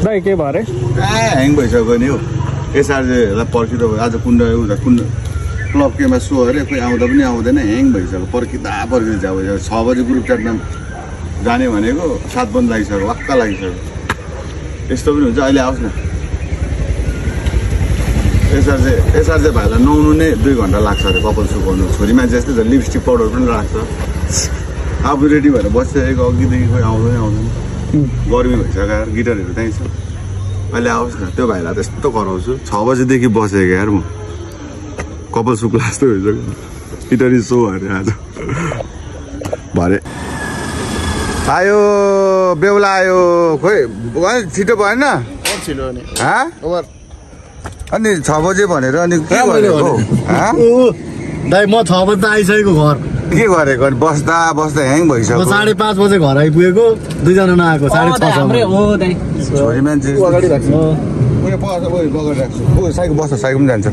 दाइ के भयो अरे ह्याङ भइसक्यो नि हो एसआरजेलाई पर्खिँदा आज कुण्ड क्लब केमा सो अरे खोइ आउँदा पनि आउँदैन ह्याङ भइसक्यो पर्खिँदा जाऊ 6 बजे ग्रुप च्याटमा जाने भनेको 7 बन्द लागिसक्यो वाक्क लागिसक्यो यस्तो पनि हुन्छ अहिले आओस् न एसआरजे भाइलाई नुहाउनु नै 2 घन्टा लाग्छ अरे कपाल सुकाउनु छोरी मान्छे जस्तै त लिपस्टिक पाउडर पनि राख्छ आफू रेडी भएर बसिसकेको अघिदेखि खोइ आउँदैन गर्मी भइसक्यो यार गिटारहरू त्यहीँ छ अहिले आओस् न त्यो भाइलाई त यस्तो कराउँछु 6 बजेदेखि बसेको यार म कपाल सुक्ला जस्तो भइसक्यो गिटारी सो अरे आज भरे आयो बेहुला आयो खोइ छिटो भएन अनि 6 बजे भनेर अनि के गरेको दाइ म 6 बजे त आइसकेको घर के गरेको बस्दा ह्याङ भइसक्यो 5:30 बजे घर आइपुगेको 2 जना नआएको 6:30 हाम्रै हो दाइ छोरी मान्छे अगाडि राख्छु साइकल बस्छ साइकल पनि जान्छ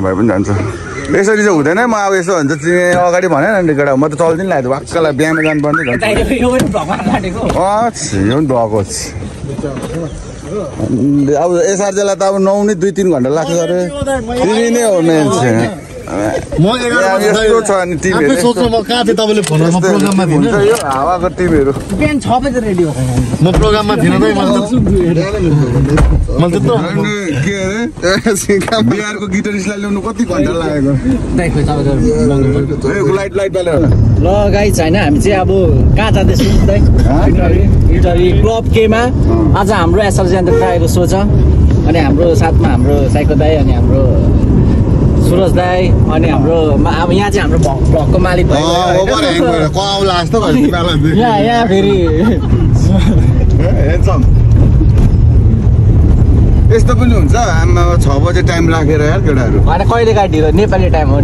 भाइ पनि जान्छ यसरी चाहिँ हुँदैन म अब यसो भन्छ अगाडि भने नि केटा म त चल्दिन लाग्यो वाक्कलाई बिहामा जानुपर्ने यो पनि भएको अब एसआरजेलाई त अब नुहाउनै 2-3 घन्टा लाग्छ अरे तिमी नै हो मान्छे म 11 बजे छ अनि तिमीहरु सोच्नु म कहाँ थिए तपाईले फोनमा प्रोग्राममा थिएन यो हावाको टिमहरु बिहान 6 बजे रेडी हो म प्रोग्राममा थिएन दाइ मैले त के अरे बिहारको गिटारिस्टलाई ल्याउनु कति घन्टा लागेको दाइ खोइ तपाईहरु लाइट बाले ल गाइस हैन हामी चाहिँ अब कहाँ जाँदैछौँ दाइ गिटारी क्लब केमा आज हाम्रो एसआरजे अन्त ट्राइको सो छ अनि हाम्रो साथमा हाम्रो साइको दाइ अनि हाम्रो सुरज दाइ अनि हाम्रो अब यहाँ चाहिँ हाम्रो भक्कको मालिक भयो यहाँ फेरि यस्तो पनि हुन्छ आमा 6 बजे टाइम राखेर यार केटाहरु हैन कहिले काट ढिलो नेपाली टाइम हो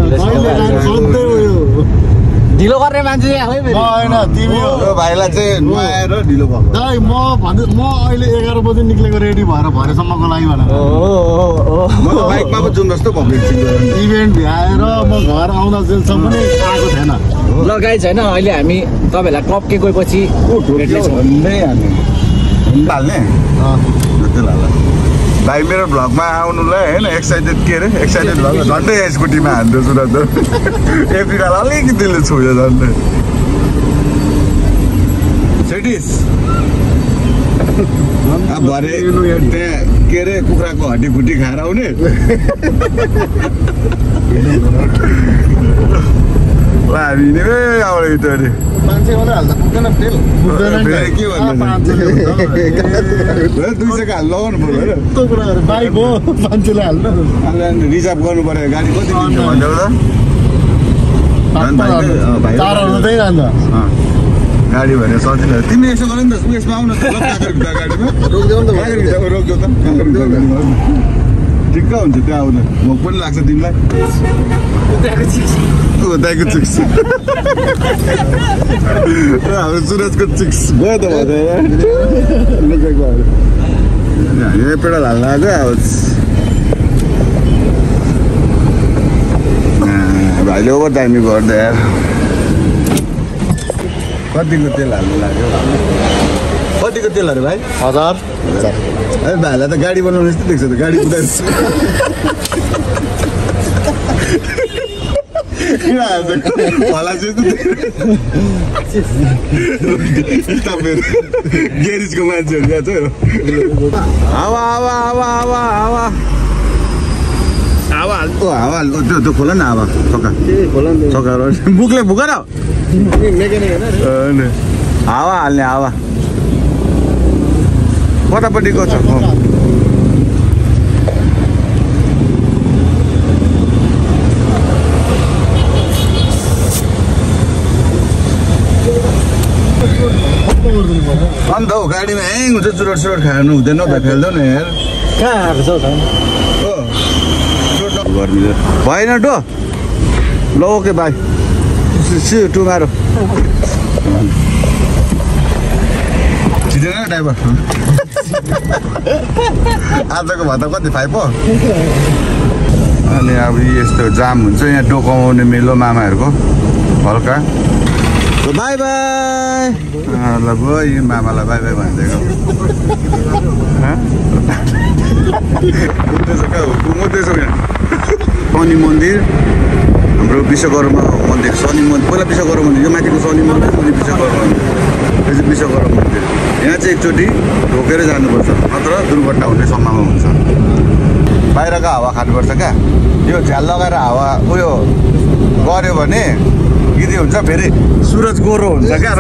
ढिलो गर्ने मान्छे हैन तिमी हो भाइलाई चाहिँ नुहाएर ढिलो भएको दाइ म अहिले 11 बजे निक्लेको रेडी भएर भरेसम्मको लागि भनेर म त बाइकमा पो जुन जस्तो भएको इभेन्ट भ्याएर म घर आउँदा जेलसम्म पनि आएको थिएन ल गाइस हैन अहिले हामी तपाईहरुलाई क्लब के गएपछि भन्दै हामी हाल्ने भाइ मेरो भ्लगमा आउनुलाई हैन एक्साइटेड के अरे एक्साइटेड भ्लग झन्डै स्कुटीमा हान्दै छु र त एप्रिल अलिकतिले छोयो झन्डै सेटिस अब भरे त्यहाँ के अरे कुखुराको हड्डी खुट्टी खाएर आउने हामी नि आउने अरे मान्छे मलाई हाल्दा पुग्दैन फेल के भन्नु 200 हाल लगाउनु पर्यो त्यो कुराहरु बाइक हो मान्छेले हाल्नु रिजर्भ गर्नु पर्यो गाडी कति दिन्छ भन्दै हो त 400 दै जान्छ गाडी भनेर सजिलो तिमी यसो गर नि त यसमा आउन त गाडीमा रोक्देऊ नि त रोक्देऊ त ठिक्क हुन्छ त्यहाँ आउँदा भोक पनि लाग्छ तिमीलाई उताको चिक्स हाम्रो सुरजको चिक्स गयो त यहाँ पेडल हाल्न आएको भाइले ओभर दामी गर्दा यार कतिको तेल हाल्नु लाग्यो कतिको तेल अरे भाइ 1000 है भाइलाई त गाडी बनाउनु जस्तो देख्छ त गाडी कुदाइ गेरिजको मान्छेहरू त्यहाँ छ हावा त्यो खोला न हावा छक्का बुकले भुका न हावा हाल्ने हावा कतापट्टिको छ अन्त हौ गाडीमा ह्याङ हुन्छ चुरोट खानु हुँदैन त खेल्दैन यार कहाँ आएको छ गर्मी भएन डो ल ओके बाई टुमारो छिटेन ड्राइभर आजको भात कति 5 हो अनि अब यस्तो जाम हुन्छ यहाँ डोकाउने मेलो मामाहरूको हल्का बाई बाई ल गयो मामालाई बाई बाई भनिदिएको शनि मन्दिर हाम्रो विश्वकर्मा मन्दिर शनि मन्दिर पहिला विश्वकर्मा मन्दिर यो माथिको शनि मन्दिर अनि विश्वकर्मा मन्दिर यो चाहिँ विश्वकर्मा मन्दिर यहाँ चाहिँ एकचोटि ढोकेर जानुपर्छ नत्र दुर्घटना हुने सम्भावना हुन्छ बाहिरको हावा खानुपर्छ क्या यो झ्याल लगाएर हावा उयो गऱ्यो भने यदि हुन्छ फेरि सुरज गोरो हुन्छ क्या